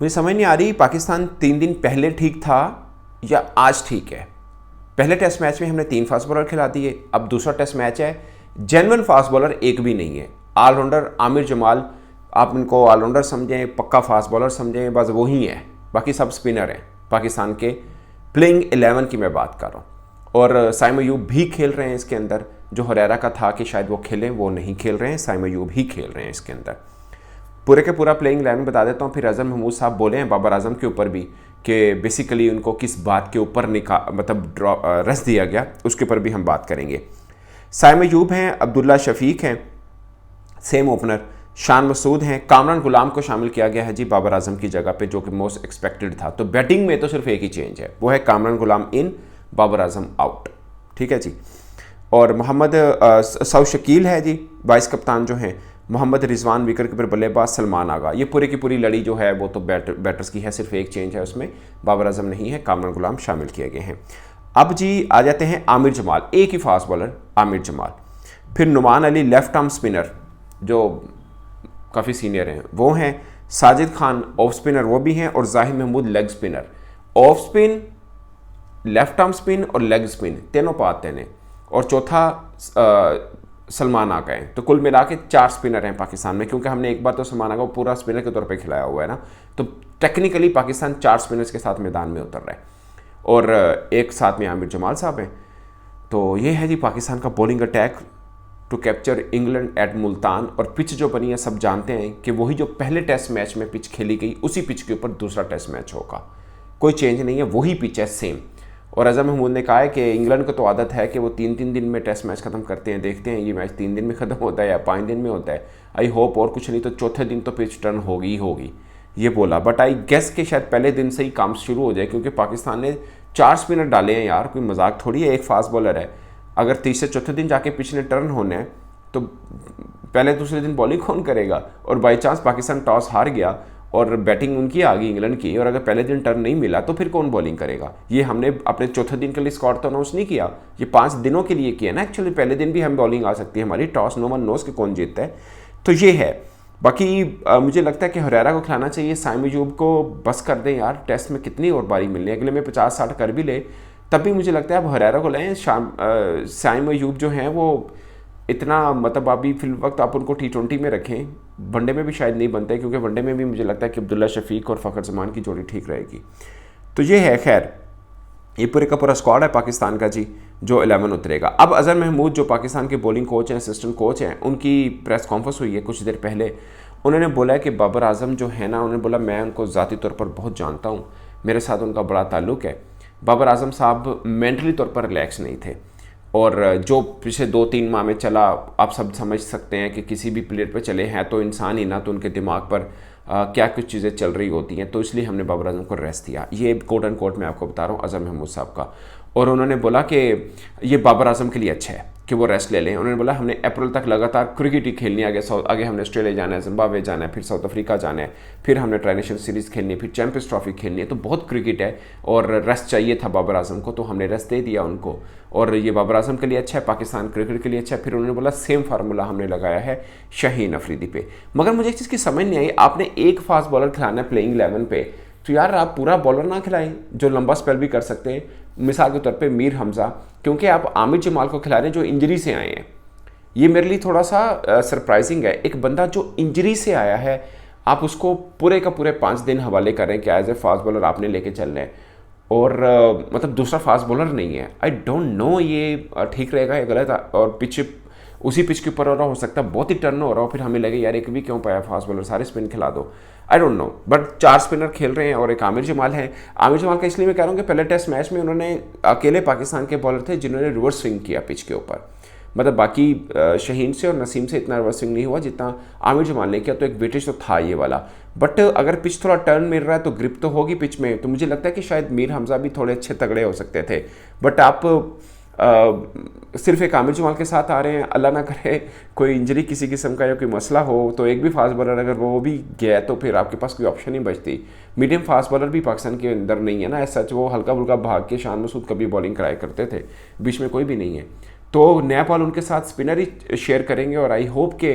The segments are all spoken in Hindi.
मुझे समझ नहीं आ रही पाकिस्तान 3 दिन पहले ठीक था या आज ठीक है। पहले टेस्ट मैच में हमने 3 फास्ट बॉलर खिला दिए, अब दूसरा टेस्ट मैच है, जेन्युइन फास्ट बॉलर एक भी नहीं है। ऑलराउंडर आमिर जमाल, आप इनको ऑलराउंडर समझें, पक्का फास्ट बॉलर समझें, बस वही है, बाकी सब स्पिनर हैं। पाकिस्तान के प्लेइंग 11 की मैं बात कर रहा हूँ। और साइम अयूब भी खेल रहे हैं इसके अंदर, जो हुरैरा का था कि शायद वो खेलें, वो नहीं खेल रहे हैं, साइम अयूब ही खेल रहे हैं इसके अंदर। पूरे के पूरा प्लेइंग 11 बता देता हूँ, फिर अजहर महमूद साहब बोले हैं बाबर आजम के ऊपर भी कि बेसिकली उनको किस बात के ऊपर रस दिया गया, उसके ऊपर भी हम बात करेंगे। साइम अयूब हैं, अब्दुल्ला शफीक हैं सेम ओपनर, शान मसूद हैं, कामरान गुलाम को शामिल किया गया है जी बाबर आजम की जगह पे, जो कि मोस्ट एक्सपेक्टेड था। तो बैटिंग में तो सिर्फ एक ही चेंज है, वो है कामरान गुलाम इन, बाबर आजम आउट, ठीक है जी। और मोहम्मद सऊ शकील है जी वाइस कप्तान जो हैं, मोहम्मद रिजवान विकेट कीपर बल्लेबाज, सलमान आगा। ये पूरी की पूरी लड़ी जो है वो तो बैटर्स की है, सिर्फ एक चेंज है उसमें, बाबर आजम नहीं है, कामरान गुलाम शामिल किए गए हैं। अब जी आ जाते हैं आमिर जमाल, एक ही फास्ट बॉलर आमिर जमाल। फिर Noman Ali left arm spinner जो काफ़ी सीनियर हैं वो हैं, साजिद खान ऑफ स्पिनर वो भी हैं, और Zahid Mahmood leg spinner. Off spin, left arm spin और लेग स्पिन तीनों पाते हैं, और चौथा सलमान आगा हैं। तो कुल मिला के 4 स्पिनर हैं पाकिस्तान में, क्योंकि हमने एक बार तो सलमान आगा को पूरा स्पिनर के तौर पे खिलाया हुआ है ना, तो टेक्निकली पाकिस्तान 4 स्पिनर्स के साथ मैदान में उतर रहा है, और एक साथ में आमिर जमाल साहब हैं। तो ये है जी पाकिस्तान का bowling attack to capture England at Multan. और पिच जो बनी है सब जानते हैं कि वही जो पहले टेस्ट मैच में पिच खेली गई, उसी पिच के ऊपर दूसरा टेस्ट मैच होगा, कोई चेंज नहीं है, वही पिच है सेम। और अजहर महमूद ने कहा है कि इंग्लैंड को तो आदत है कि वो 3-3 दिन में टेस्ट मैच खत्म करते हैं, देखते हैं ये मैच 3 दिन में ख़त्म होता है या 5 दिन में होता है। आई होप और कुछ नहीं तो चौथे दिन तो पिच टर्न होगी ही होगी, ये बोला। बट आई गेस के शायद पहले दिन से ही काम शुरू हो जाए, क्योंकि पाकिस्तान ने 4 स्पिनर डाले हैं यार, कोई मजाक थोड़ी है, एक फास्ट बॉलर है। अगर तीसरे चौथे दिन जाके पिच ने टर्न होने हैं तो पहले दूसरे दिन बॉलिंग कौन करेगा? और बाई चांस पाकिस्तान टॉस हार गया और बैटिंग उनकी आ गई इंग्लैंड की, और अगर पहले दिन टर्न नहीं मिला तो फिर कौन बॉलिंग करेगा? ये हमने अपने चौथे दिन के लिए स्कोर तो अनाउंस नहीं किया, ये 5 दिनों के लिए किया ना एक्चुअली। पहले दिन भी हम बॉलिंग आ सकती है हमारी, टॉस नो वन नोस के कौन जीतता है। तो ये है। बाकी मुझे लगता है कि हुरैरा को खिलाना चाहिए, साइम अयूब को बस कर दें यार, टेस्ट में कितनी और बारी मिलनी है, अगले में 50-60 कर भी ले तब भी मुझे लगता है अब हुरैरा को लें। साइम अयूब जो हैं वो इतना मतलब अभी फिल वक्त आप उनको T20 में रखें, वनडे में भी शायद नहीं बनते, क्योंकि वनडे में भी मुझे लगता है कि अब्दुल्ला शफीक और फ़खर जमान की जोड़ी ठीक रहेगी। तो ये है। खैर ये पूरे का पूरा स्क्वाड है पाकिस्तान का जी, जो 11 उतरेगा। अब अजहर महमूद जो पाकिस्तान के बॉलिंग कोच हैं, असिस्टेंट कोच हैं, उनकी प्रेस कॉन्फ्रेंस हुई है कुछ देर पहले। उन्होंने बोला है कि बाबर आजम जो है ना, उन्होंने बोला मैं उनको ज़ाती तौर पर बहुत जानता हूँ, मेरे साथ उनका बड़ा ताल्लुक़ है। बाबर आजम साहब मेंटली तौर पर रिलैक्स नहीं थे, और जो पिछले 2-3 माह में चला आप सब समझ सकते हैं कि किसी भी प्लेयर पर चले हैं तो इंसान ही ना, तो उनके दिमाग पर क्या कुछ चीज़ें चल रही होती हैं, तो इसलिए हमने बाबर आजम को रेस्ट दिया। ये कोट एंड कोट मैं आपको बता रहा हूँ अजहर महमूद साहब का। और उन्होंने बोला कि ये बाबर आजम के लिए अच्छा है कि वो रेस्ट ले लें। उन्होंने बोला हमने अप्रैल तक लगातार क्रिकेट ही खेलनी है, आगे हमने ऑस्ट्रेलिया जाना है, जिम्बाब्वे जाना है, फिर साउथ अफ्रीका जाना है, फिर हमने ट्राई सीरीज़ खेलनी है, फिर चैंपियंस ट्रॉफी खेलनी है, तो बहुत क्रिकेट है और रेस्ट चाहिए था बाबर आजम को, तो हमने रेस्ट दे दिया उनको। और ये बाबर आजम के लिए अच्छा है, पाकिस्तान क्रिकेट के लिए अच्छा है। फिर उन्होंने बोला सेम फार्मूला हमने लगाया है शाहीन अफरीदी पे। मगर मुझे एक चीज़ की समझ नहीं आई, आपने एक फास्ट बॉलर खिलाना है प्लेइंग 11 पे, तो यार आप पूरा बॉलर ना खिलाएं जो लंबा स्पेल भी कर सकते हैं। मिसाल के तौर पे मीर हमज़ा, क्योंकि आप आमिर जमाल को खिला रहे हैं जो इंजरी से आए हैं। ये मेरे लिए थोड़ा सा सरप्राइजिंग है, एक बंदा जो इंजरी से आया है आप उसको पूरे का पूरे 5 दिन हवाले करें कि एज ए फास्ट बॉलर आपने लेके चल रहे हैं, और मतलब दूसरा फास्ट बॉलर नहीं है। आई डोंट नो ये ठीक रहेगा या गलत। और पिच उसी पिच के ऊपर हो रहा, हो सकता है बहुत ही टर्न हो रहा हो, फिर हमें लगे यार एक भी क्यों पाया फास्ट बॉलर, सारे स्पिन खिला दो। I don't know, but 4 spinner खेल रहे हैं और एक आमिर जमाल है। आमिर जमाल का इसलिए मैं कह रहा हूँ कि पहले टेस्ट मैच में उन्होंने अकेले पाकिस्तान के बॉलर थे जिन्होंने रिवर्स स्विंग किया पिच के ऊपर, मतलब बाकी शहीन से और नसीम से इतना रिवर्स स्विंग नहीं हुआ जितना आमिर जमाल ने किया, तो एक वेटेज तो था ये वाला। बट अगर पिच थोड़ा टर्न मिल रहा है तो ग्रिप तो होगी पिच में, तो मुझे लगता है कि शायद मीर हमज़ा भी थोड़े अच्छे तगड़े हो सकते थे। बट आप सिर्फ एक आमिर जमाल के साथ आ रहे हैं, अल्लाह ना करे कोई इंजरी किसी किस्म का या कोई मसला हो, तो एक भी फास्ट बॉलर अगर वो भी गया तो फिर आपके पास कोई ऑप्शन नहीं बचती। मीडियम फास्ट बॉलर भी पाकिस्तान के अंदर नहीं है ना, ऐसा वो हल्का फुल्का भाग के शान मसूद कभी बॉलिंग कराया करते थे, बीच में कोई भी नहीं है। तो नया बॉल उनके साथ स्पिनर ही शेयर करेंगे, और आई होप के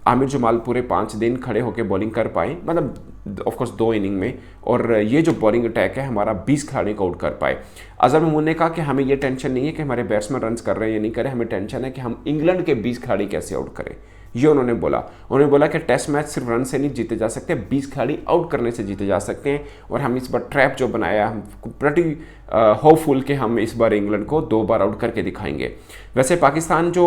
आमिर जमाल पूरे 5 दिन खड़े होकर बॉलिंग कर पाए, मतलब ऑफकोर्स 2 इनिंग में, और ये जो बॉलिंग अटैक है हमारा 20 खिलाड़ियों को आउट कर पाए। अजहर महमूद ने कहा कि हमें ये टेंशन नहीं है कि हमारे बैट्समैन रन कर रहे हैं या नहीं कर रहे, हमें टेंशन है कि हम इंग्लैंड के 20 खिलाड़ी कैसे आउट करें। ये उन्होंने बोला कि टेस्ट मैच सिर्फ रन से नहीं जीते जा सकते, 20 खिलाड़ी आउट करने से जीते जा सकते हैं। और हम इस बार ट्रैप जो बनाया, हम प्रटी होपफुल कि हम इस बार इंग्लैंड को 2 बार आउट करके दिखाएंगे। वैसे पाकिस्तान जो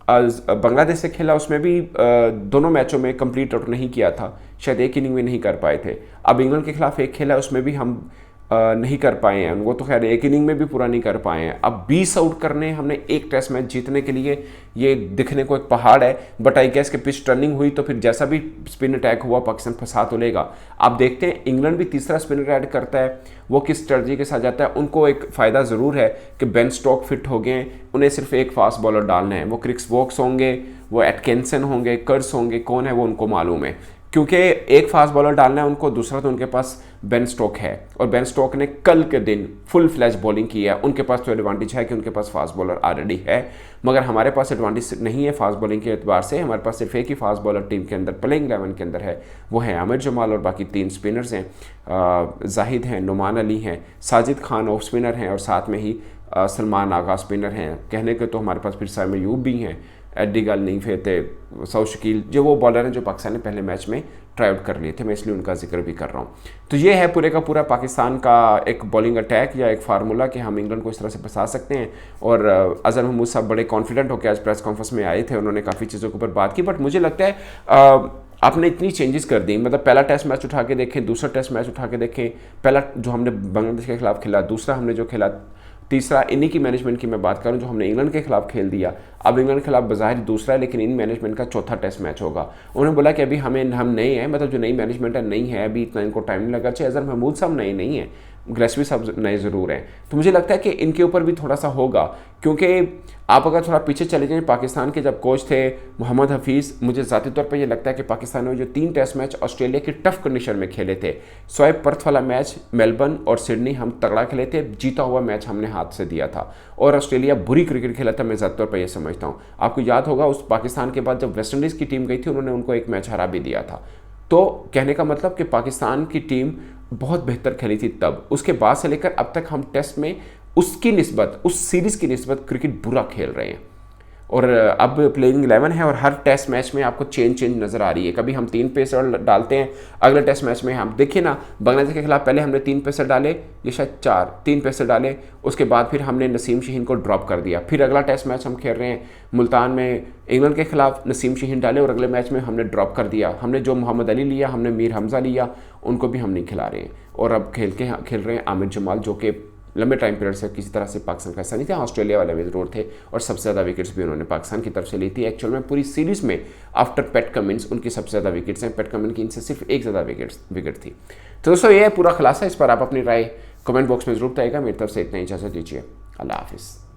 बांग्लादेश से खेला उसमें भी दोनों मैचों में कंप्लीट आउट नहीं किया था, शायद एक इनिंग में नहीं कर पाए थे। अब इंग्लैंड के खिलाफ एक खेला उसमें भी हम नहीं कर पाए हैं, वो तो खैर एक इनिंग में भी पूरा नहीं कर पाए हैं। अब 20 आउट करने हमने एक टेस्ट मैच जीतने के लिए, ये दिखने को एक पहाड़ है, बट आई गेस कि पिच टर्निंग हुई तो फिर जैसा भी स्पिन अटैक हुआ पाकिस्तान फंसा तो लेगा। आप देखते हैं इंग्लैंड भी तीसरा स्पिनर ऐड करता है, वो किस स्ट्रेटजी के साथ जाता है। उनको एक फ़ायदा ज़रूर है कि बेन स्टोक फिट हो गए, उन्हें सिर्फ एक फास्ट बॉलर डालना है। वो क्रिस वोक्स होंगे, वो एटकिंसन होंगे, कर्स होंगे, कौन है वो उनको मालूम है, क्योंकि एक फास्ट बॉलर डालना है उनको, दूसरा तो उनके पास बेन स्टोक है, और बेन स्टोक ने कल के दिन फुल फ्लैश बॉलिंग की है। उनके पास तो एडवांटेज है कि उनके पास फास्ट बॉलर ऑलरेडी है, मगर हमारे पास एडवांटेज नहीं है फास्ट बॉलिंग के एतबार से। हमारे पास सिर्फ एक ही फास्ट बॉलर टीम के अंदर, प्लेइंग 11 के अंदर है, वो है आमिर जमाल, और बाकी 3 स्पिनर्स हैं, जाहिद हैं, नुमान अली हैं, साजिद खान ऑफ स्पिनर हैं, और साथ में ही सलमान आगा स्पिनर हैं। कहने के तो हमारे पास फिर साइम अयूब भी हैं, एडी गल नहीं फेते, सऊ शकील, जो वो बॉलर हैं जो पाकिस्तान ने पहले मैच में ट्राई आउट कर लिए थे, मैं इसलिए उनका जिक्र भी कर रहा हूँ। तो ये है पूरे का पूरा पाकिस्तान का एक बॉलिंग अटैक या एक फार्मूला कि हम इंग्लैंड को इस तरह से फंसा सकते हैं। और अजहर महमूद साहब बड़े कॉन्फिडेंट होकर आज प्रेस कॉन्फ्रेंस में आए थे, उन्होंने काफ़ी चीज़ों के ऊपर बात की, बट मुझे लगता है आपने इतनी चेंजेस कर दी, मतलब पहला टेस्ट मैच उठा के देखें, दूसरा टेस्ट मैच उठा के देखें, पहला जो हमने बांग्लादेश के खिलाफ खेला, दूसरा हमने जो खेला, तीसरा इन्हीं की मैनेजमेंट की मैं बात करूं जो हमने इंग्लैंड के खिलाफ खेल दिया। अब इंग्लैंड के खिलाफ बज़ाहिर दूसरा है, लेकिन इन मैनेजमेंट का चौथा टेस्ट मैच होगा। उन्होंने बोला कि अभी हम नए हैं, मतलब जो नई मैनेजमेंट है नहीं है, अभी इतना इनको टाइम नहीं लगा। चाहे अजहर महमूद साहब नए नहीं हैं, ग्रेसवी साहब नए ज़रूर हैं, तो मुझे लगता है कि इनके ऊपर भी थोड़ा सा होगा, क्योंकि आप अगर थोड़ा पीछे चले जाएं, पाकिस्तान के जब कोच थे मोहम्मद हफीज़, मुझे ज़ाती तौर पर यह लगता है कि पाकिस्तान ने जो 3 टेस्ट मैच ऑस्ट्रेलिया की टफ कंडीशन में खेले थे, शोएब पर्थ वाला मैच, मेलबर्न और सिडनी हम तगड़ा खेले थे, जीता हुआ मैच हमने हाथ से दिया था, और ऑस्ट्रेलिया बुरी क्रिकेट खेला था, मैं ज़ाती तौर पर यह समझता हूँ। आपको याद होगा उस पाकिस्तान के बाद जब वेस्ट इंडीज़ की टीम गई थी, उन्होंने उनको एक मैच हरा भी दिया था। तो कहने का मतलब कि पाकिस्तान की टीम बहुत बेहतर खेली थी तब, उसके बाद से लेकर अब तक हम टेस्ट में उसकी निस्बत, उस सीरीज़ की निस्बत क्रिकेट बुरा खेल रहे हैं। और अब प्लेइंग 11 है और हर टेस्ट मैच में आपको चेंज नज़र आ रही है। कभी हम 3 पेसर डालते हैं, अगले टेस्ट मैच में हम देखिए ना, बांग्लादेश के खिलाफ पहले हमने 3 पेसर डाले, ये शायद 3 पेसर डाले, उसके बाद फिर हमने नसीम शहीन को ड्रॉप कर दिया। फिर अगला टेस्ट मैच हम खेल रहे हैं मुल्तान में इंग्लैंड के खिलाफ, नसीम शहीन डाले और अगले मैच में हमने ड्रॉप कर दिया। हमने जो मोहम्मद अली लिया, हमने मीर हमज़ा लिया, उनको भी हम नहीं खिला रहे हैं। और अब खेल रहे हैं आमिर जमाल, जो कि लंबे टाइम पीरियड से किसी तरह से पाकिस्तान का ऐसा नहीं था, ऑस्ट्रेलिया वाले में ज़रूर थे, और सबसे ज़्यादा विकेट्स भी उन्होंने पाकिस्तान की तरफ से ली थी। एक्चुअल में पूरी सीरीज़ में आफ्टर पैट कमिंस उनकी सबसे ज़्यादा विकेट्स हैं, पैट कमिंस की इनसे सिर्फ एक ज़्यादा विकेट थी। तो दोस्तों ये है पूरा खुलासा, इस पर आप अपनी राय कमेंट बॉक्स में ज़रूर बताइएगा। मेरी तरफ से इतना ही, इजाज़त दीजिए, अल्लाह हाफिज़।